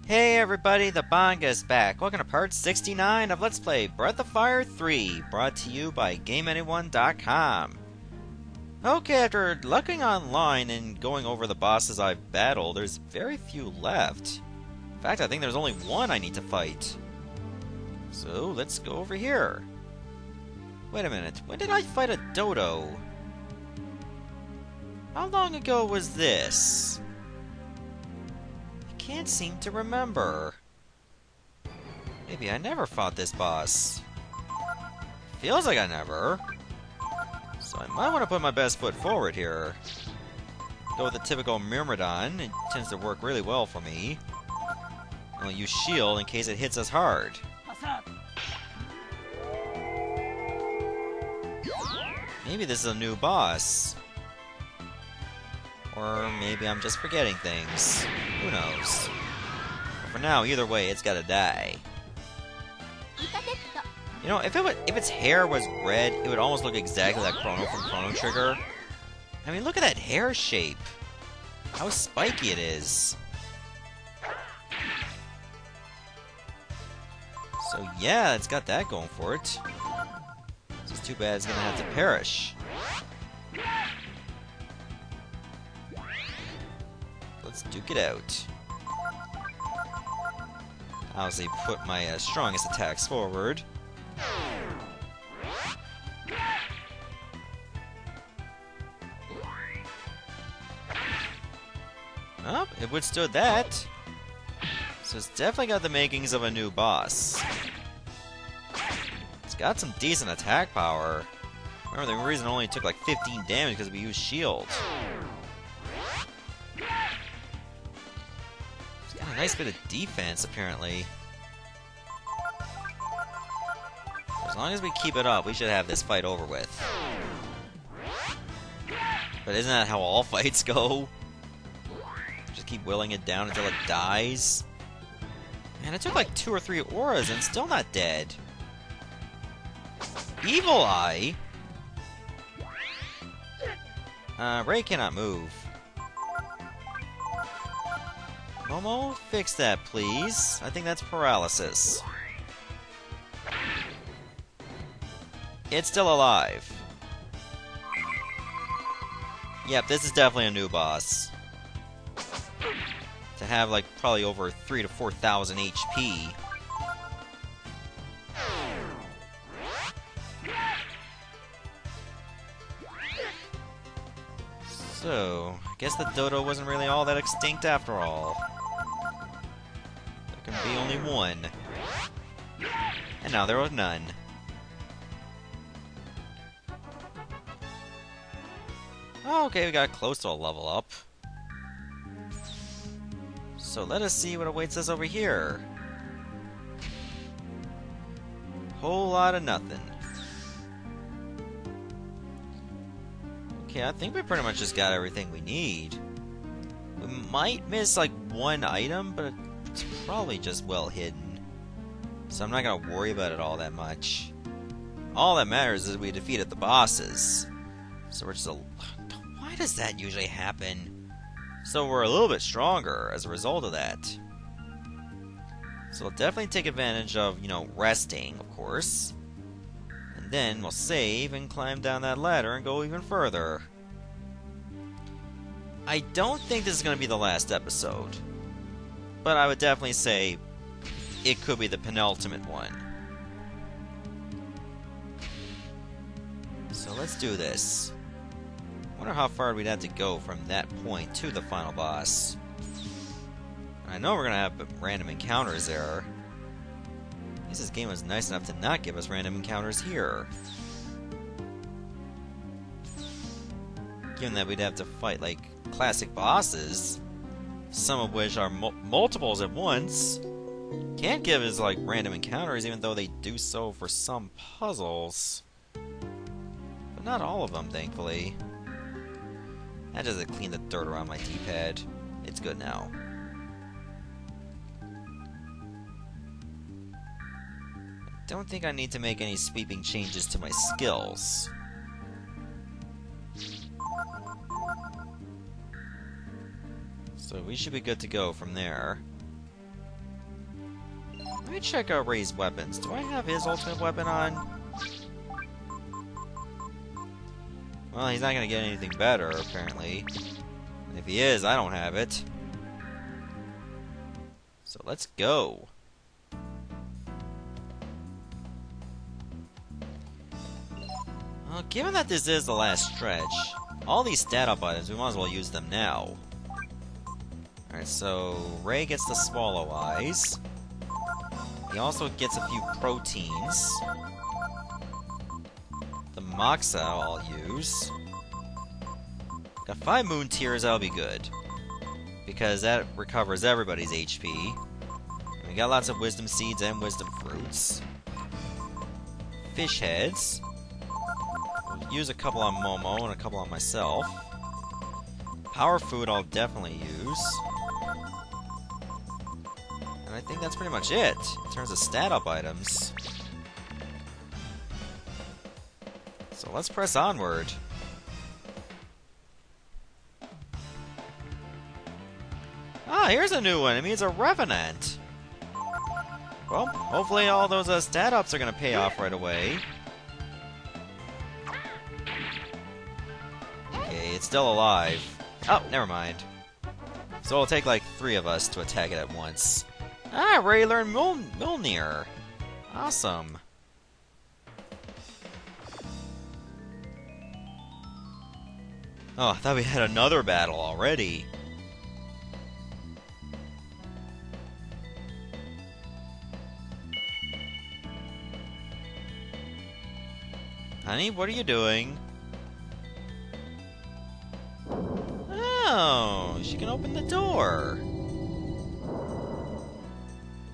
Hey everybody, the Banga's back. Welcome to part 69 of Let's Play Breath of Fire 3, brought to you by GameAnyone.com. Okay, after looking online and going over the bosses I've battled, there's very few left. In fact, I think there's only one I need to fight. So, let's go over here. Wait a minute, when did I fight a dodo? How long ago was this? Can't seem to remember. Maybe I never fought this boss. Feels like I never. So I might want to put my best foot forward here. Go with the typical Myrmidon. It tends to work really well for me. I'll use shield in case it hits us hard. Maybe this is a new boss. Or maybe I'm just forgetting things. Who knows? But for now, either way, it's gotta die. You know, if its hair was red, it would almost look exactly like Chrono from Chrono Trigger. I mean, look at that hair shape. How spiky it is. So yeah, it's got that going for it. It's just too bad it's gonna have to perish. Let's duke it out. Obviously put my strongest attacks forward. Oh, it withstood that. So it's definitely got the makings of a new boss. It's got some decent attack power. Remember, the reason it only took like 15 damage because we used shield. A nice bit of defense, apparently. As long as we keep it up, we should have this fight over with. But isn't that how all fights go? Just keep willing it down until it dies? Man, it took like 2 or 3 auras and still not dead. Evil Eye? Ray cannot move. Momo, fix that, please. I think that's paralysis. It's still alive. Yep, this is definitely a new boss. To have, like, probably over 3,000 to 4,000 HP. So, I guess the dodo wasn't really all that extinct after all. There can be only one. And now there was none. Oh, okay, we got close to a level up. So let us see what awaits us over here. Whole lot of nothing. Okay, I think we pretty much just got everything we need. We might miss like one item, but it's probably just well hidden. So I'm not gonna worry about it all that much. All that matters is we defeated the bosses. So we're just a... Why does that usually happen? So we're a little bit stronger as a result of that. So we'll definitely take advantage of, you know, resting, of course. And then we'll save and climb down that ladder and go even further. I don't think this is going to be the last episode. But I would definitely say it could be the penultimate one. So let's do this. I wonder how far we'd have to go from that point to the final boss. I know we're going to have random encounters there. At least this game was nice enough to not give us random encounters here. Given that we'd have to fight, like, classic bosses, some of which are multiples at once, can't give us, like, random encounters, even though they do so for some puzzles. But not all of them, thankfully. I just clean the dirt around my D-pad. It's good now. I don't think I need to make any sweeping changes to my skills. So we should be good to go from there. Let me check out Ray's weapons. Do I have his ultimate weapon on? Well, he's not gonna get anything better, apparently. And if he is, I don't have it. So let's go. Well, given that this is the last stretch, all these stat-up items, we might as well use them now. Alright, so Ray gets the Swallow Eyes. He also gets a few proteins. The Moxa I'll use. Got 5 Moon Tears, that'll be good. Because that recovers everybody's HP. And we got lots of Wisdom Seeds and Wisdom Fruits. Fish Heads. We'll use a couple on Momo and a couple on myself. Power Food I'll definitely use. And I think that's pretty much it, in terms of stat-up items. So let's press onward. Ah, here's a new one. It means a Revenant. Well, hopefully all those stat-ups are gonna pay off right away. Okay, it's still alive. Oh, never mind. So it'll take like 3 of us to attack it at once. Ah, Ray learned Mjolnir. Awesome. Oh, I thought we had another battle already. Honey, what are you doing? Oh, she can open the door.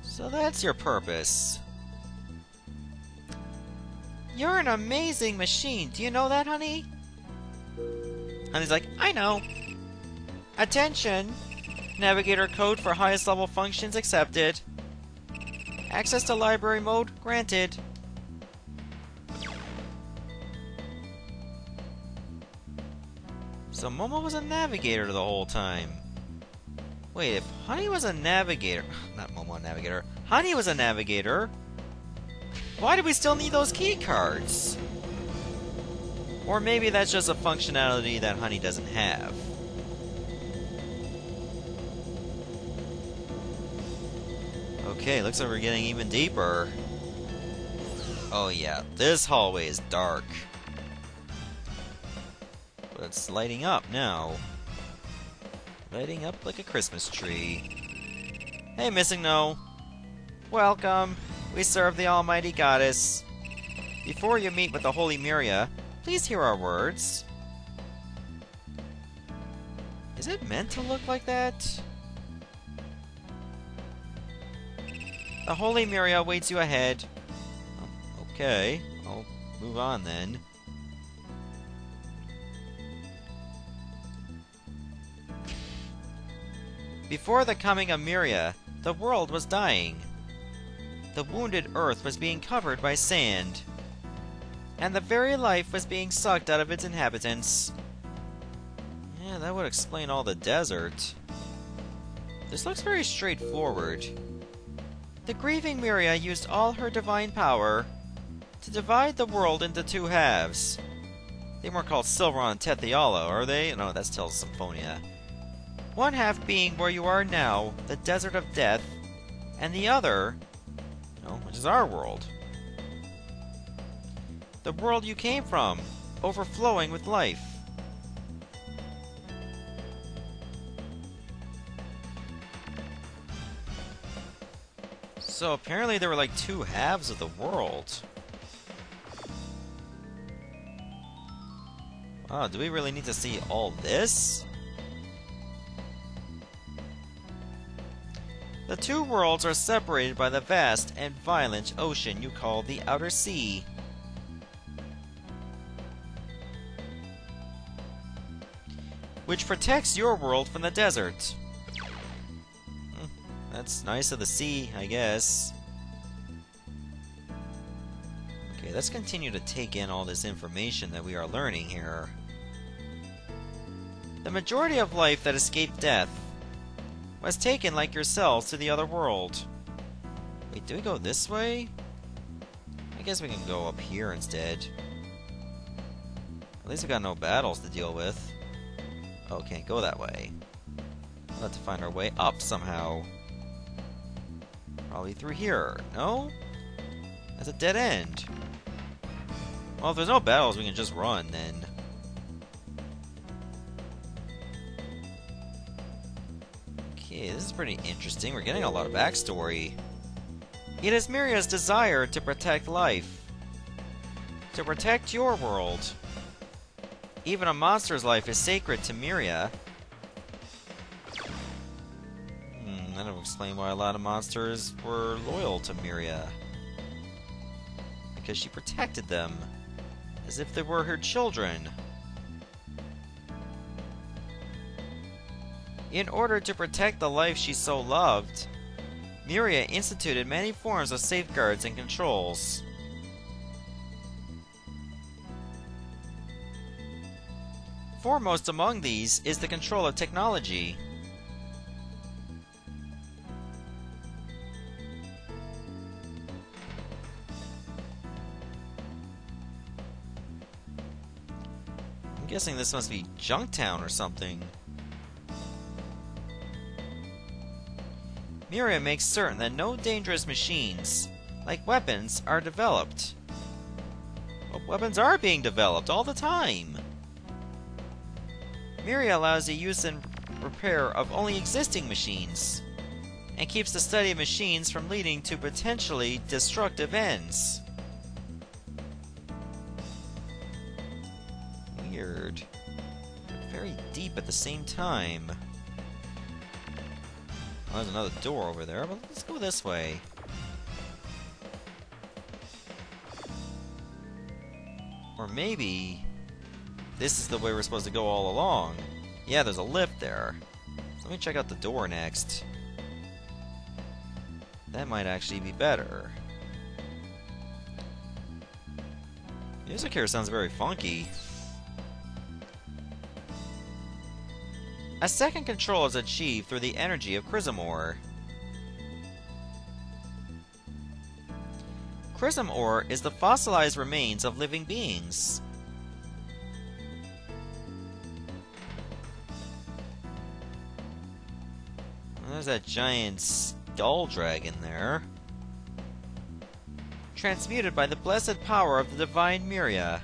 So that's your purpose. You're an amazing machine. Do you know that, honey? Honey's like, I know. Attention! Navigator code for highest level functions accepted. Access to library mode granted. So Momo was a navigator the whole time. Wait, if Honey was a navigator... Not Momo a navigator. Honey was a navigator. Why do we still need those key cards? Or maybe that's just a functionality that Honey doesn't have. Okay, looks like we're getting even deeper. Oh yeah, this hallway is dark. But it's lighting up now. Lighting up like a Christmas tree. Hey, Missing No. Welcome. We serve the Almighty Goddess. Before you meet with the Holy Myria, please hear our words. Is it meant to look like that? The Holy Myria waits you ahead. Oh, okay, I'll move on then. Before the coming of Myria, the world was dying. The wounded earth was being covered by sand. And the very life was being sucked out of its inhabitants. Yeah, that would explain all the desert. This looks very straightforward. The grieving Myria used all her divine power to divide the world into 2 halves. They weren't called Silveron and Tethiala, are they? No, that's Tales of Symphonia. One half being where you are now, the Desert of Death, and the other, which is our world. The world you came from, overflowing with life. So apparently there were like 2 halves of the world. Wow, do we really need to see all this? The 2 worlds are separated by the vast and violent ocean you call the Outer Sea. Which protects your world from the desert. That's nice of the sea, I guess. Okay, let's continue to take in all this information that we are learning here. The majority of life that escaped death was taken like yourselves to the other world. Wait, do we go this way? I guess we can go up here instead. At least we got no battles to deal with. Oh, can't go that way. We'll have to find our way up somehow. Probably through here. No? That's a dead end. Well, if there's no battles, we can just run, then. Okay, this is pretty interesting. We're getting a lot of backstory. It is Myria's desire to protect life. To protect your world. Even a monster's life is sacred to Myria. That'll explain why a lot of monsters were loyal to Myria. Because she protected them. As if they were her children. In order to protect the life she so loved, Myria instituted many forms of safeguards and controls. Foremost among these is the control of technology. I'm guessing this must be Junktown or something. Myria makes certain that no dangerous machines, like weapons, are developed. Well, weapons are being developed all the time. Myria allows the use and repair of only existing machines, and keeps the study of machines from leading to potentially destructive ends. Weird. Very deep at the same time. Oh, there's another door over there, but let's go this way. Or maybe this is the way we're supposed to go all along. Yeah, there's a lift there. So let me check out the door next. That might actually be better. Music here sounds very funky. A second control is achieved through the energy of Chrism ore. Chrism ore is the fossilized remains of living beings. There's that giant skull dragon there. Transmuted by the blessed power of the divine Myria.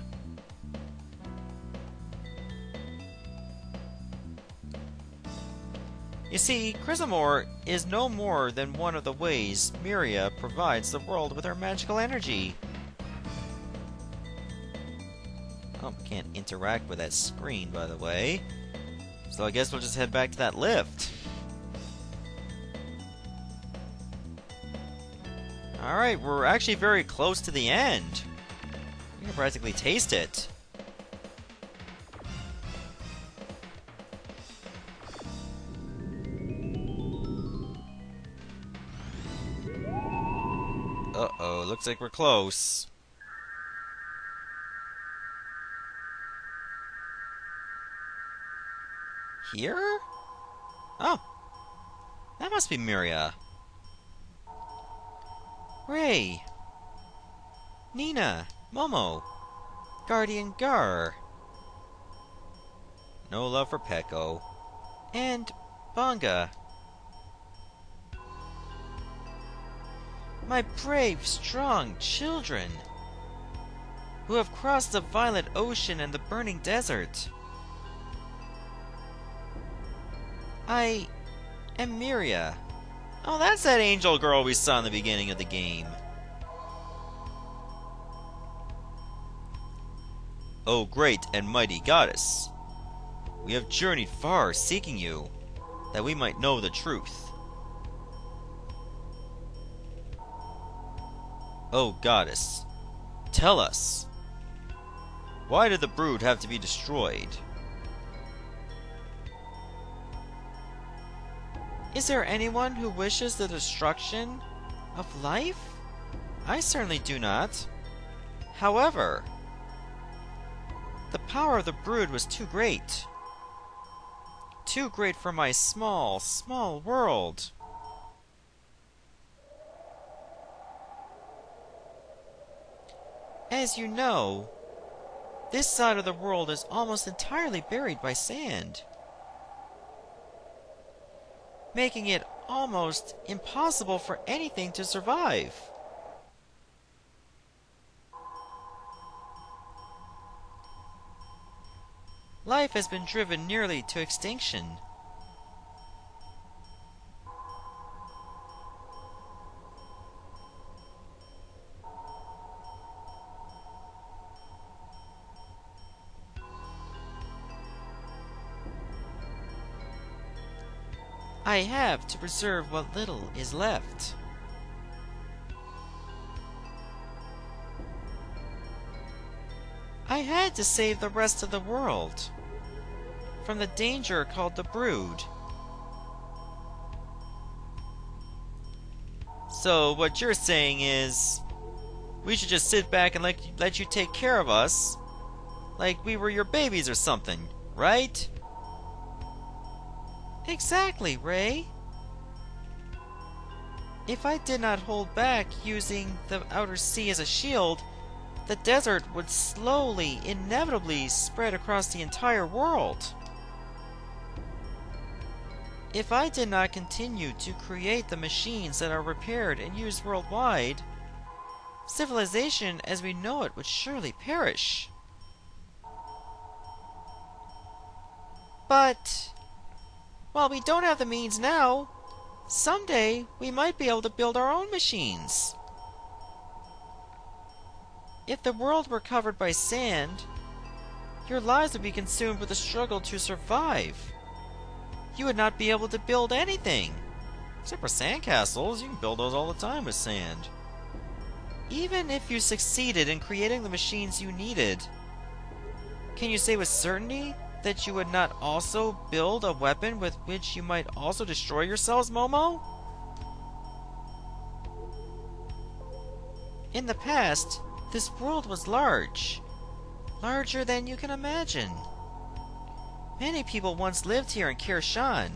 You see, Chrism ore is no more than one of the ways Myria provides the world with her magical energy. Oh, can't interact with that screen, by the way. So I guess we'll just head back to that lift. Alright, we're actually very close to the end. We can practically taste it. Uh-oh, looks like we're close. Here? Oh. That must be Myria. Ray. Nina. Momo. Guardian Gar. No love for Peko. And Bonga. My brave, strong children, who have crossed the violet ocean and the burning desert. I am Myria. Oh, that's that angel girl we saw in the beginning of the game. Oh, great and mighty goddess, we have journeyed far seeking you, that we might know the truth. Oh, goddess, tell us, why did the brood have to be destroyed? Is there anyone who wishes the destruction of life? I certainly do not. However, the power of the brood was too great. Too great for my small, small world. as you know, this side of the world is almost entirely buried by sand, making it almost impossible for anything to survive. Life has been driven nearly to extinction. I have to preserve what little is left. I had to save the rest of the world from the danger called the Brood. So what you're saying is, we should just sit back and let you take care of us, like we were your babies or something, right? Exactly, Ray. If I did not hold back using the outer sea as a shield, the desert would slowly, inevitably spread across the entire world. If I did not continue to create the machines that are repaired and used worldwide, civilization as we know it would surely perish. But while we don't have the means now, someday we might be able to build our own machines. If the world were covered by sand, your lives would be consumed with the struggle to survive. You would not be able to build anything. Except for sandcastles, you can build those all the time with sand. Even if you succeeded in creating the machines you needed, can you say with certainty that you would not also build a weapon with which you might also destroy yourselves, Momo? In the past, this world was large. Larger than you can imagine. Many people once lived here in Kirshan.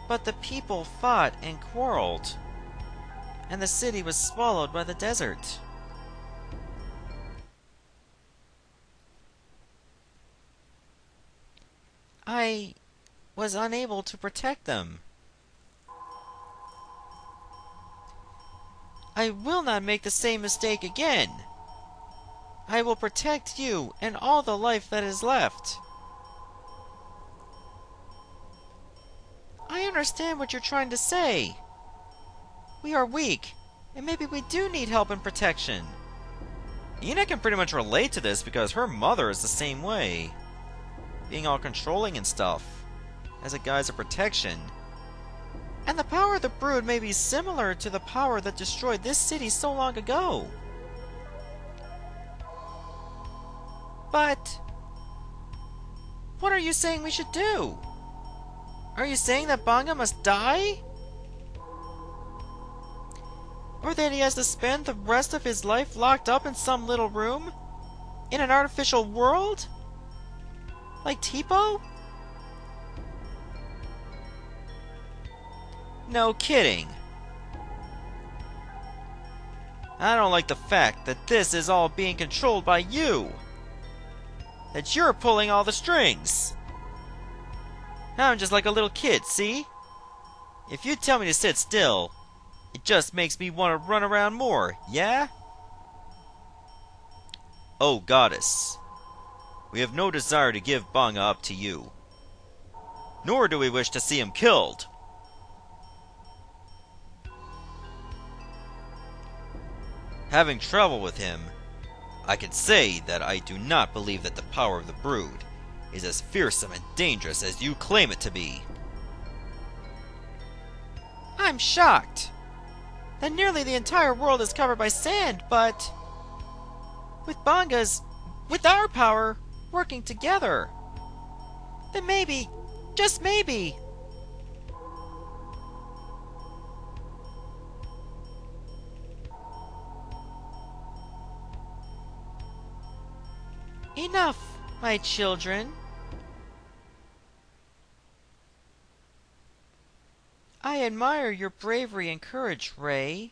But the people fought and quarreled, and the city was swallowed by the desert. I was unable to protect them. I will not make the same mistake again. I will protect you and all the life that is left. I understand what you're trying to say. We are weak, and maybe we do need help and protection. Ina can pretty much relate to this because her mother is the same way. Being all controlling and stuff, as a guise of protection. And the power of the Brood may be similar to the power that destroyed this city so long ago. But what are you saying we should do? Are you saying that Banga must die? Or that he has to spend the rest of his life locked up in some little room? In an artificial world? Like Tipo? No kidding. I don't like the fact that this is all being controlled by you. That you're pulling all the strings. I'm just like a little kid, see? If you tell me to sit still, it just makes me want to run around more, yeah? Oh, Goddess. We have no desire to give Banga up to you. Nor do we wish to see him killed. Having trouble with him, I can say that I do not believe that the power of the Brood is as fearsome and dangerous as you claim it to be. I'm shocked that nearly the entire world is covered by sand, but with our power working together, then maybe, just maybe, enough, my children. I admire your bravery and courage, Ray.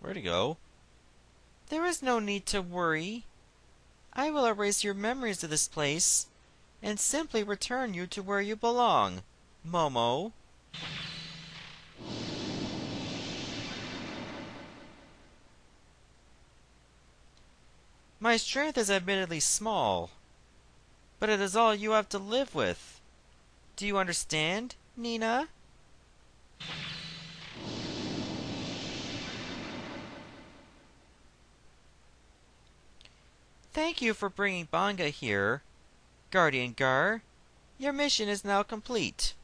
Where'd he go? There is no need to worry. I will erase your memories of this place and simply return you to where you belong, Momo. My strength is admittedly small, but it is all you have to live with. Do you understand, Nina? Thank you for bringing Banga here, Guardian Gar. Your mission is now complete.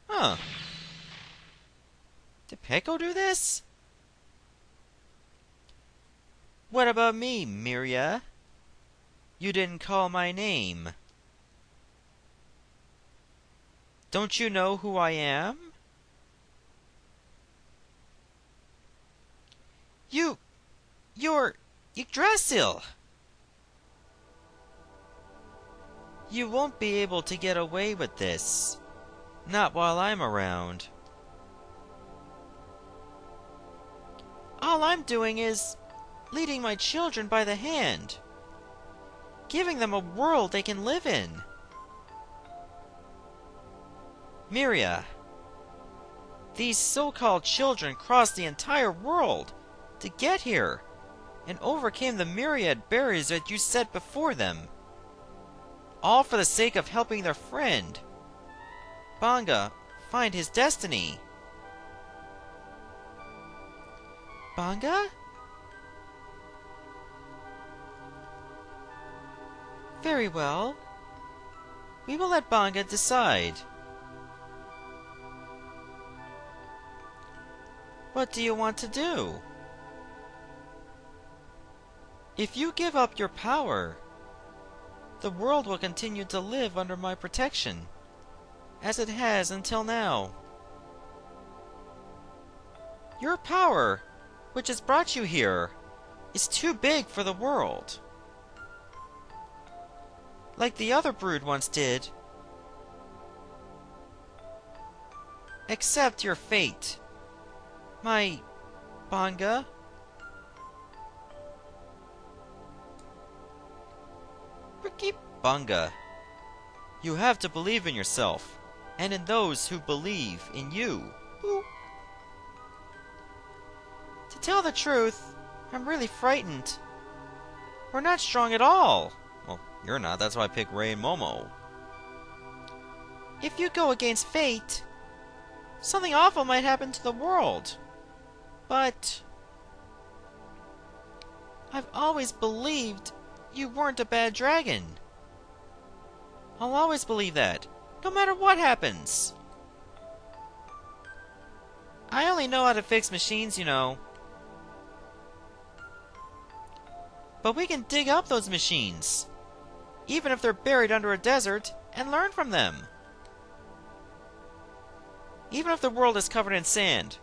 Huh. Did Peko do this? What about me, Myria? You didn't call my name. Don't you know who I am? You're Yggdrasil! You won't be able to get away with this. Not while I'm around. All I'm doing is leading my children by the hand, giving them a world they can live in. Myria, these so-called children crossed the entire world to get here and overcame the myriad barriers that you set before them, all for the sake of helping their friend, Banga, find his destiny. Banga? Very well. We will let Banga decide. What do you want to do? If you give up your power, the world will continue to live under my protection, as it has until now. Your power, which has brought you here, is too big for the world. Like the other brood once did. Accept your fate, my Banga. Ricky Banga, you have to believe in yourself, and in those who believe in you. Ooh. To tell the truth, I'm really frightened. We're not strong at all. Well, you're not, that's why I picked Ray and Momo. If you go against fate, something awful might happen to the world. But I've always believed you weren't a bad dragon. I'll always believe that, no matter what happens. I only know how to fix machines, you know. But we can dig up those machines, even if they're buried under a desert, and learn from them. Even if the world is covered in sand,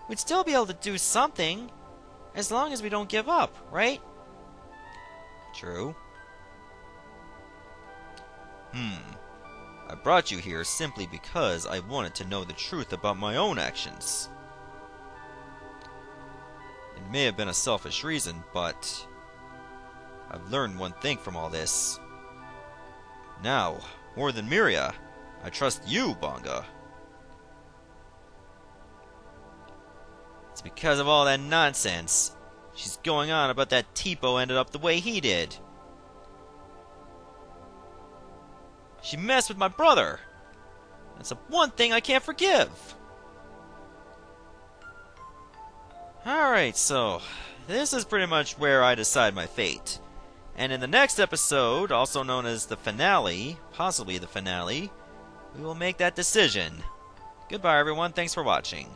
we'd still be able to do something, as long as we don't give up, right? True. I brought you here simply because I wanted to know the truth about my own actions. It may have been a selfish reason, but I've learned one thing from all this. Now, more than Myria, I trust you, Banga. It's because of all that nonsense she's going on about that Tipo ended up the way he did. She messed with my brother. That's the one thing I can't forgive. Alright, so this is pretty much where I decide my fate. And in the next episode, also known as the finale, possibly the finale, we will make that decision. Goodbye everyone, thanks for watching.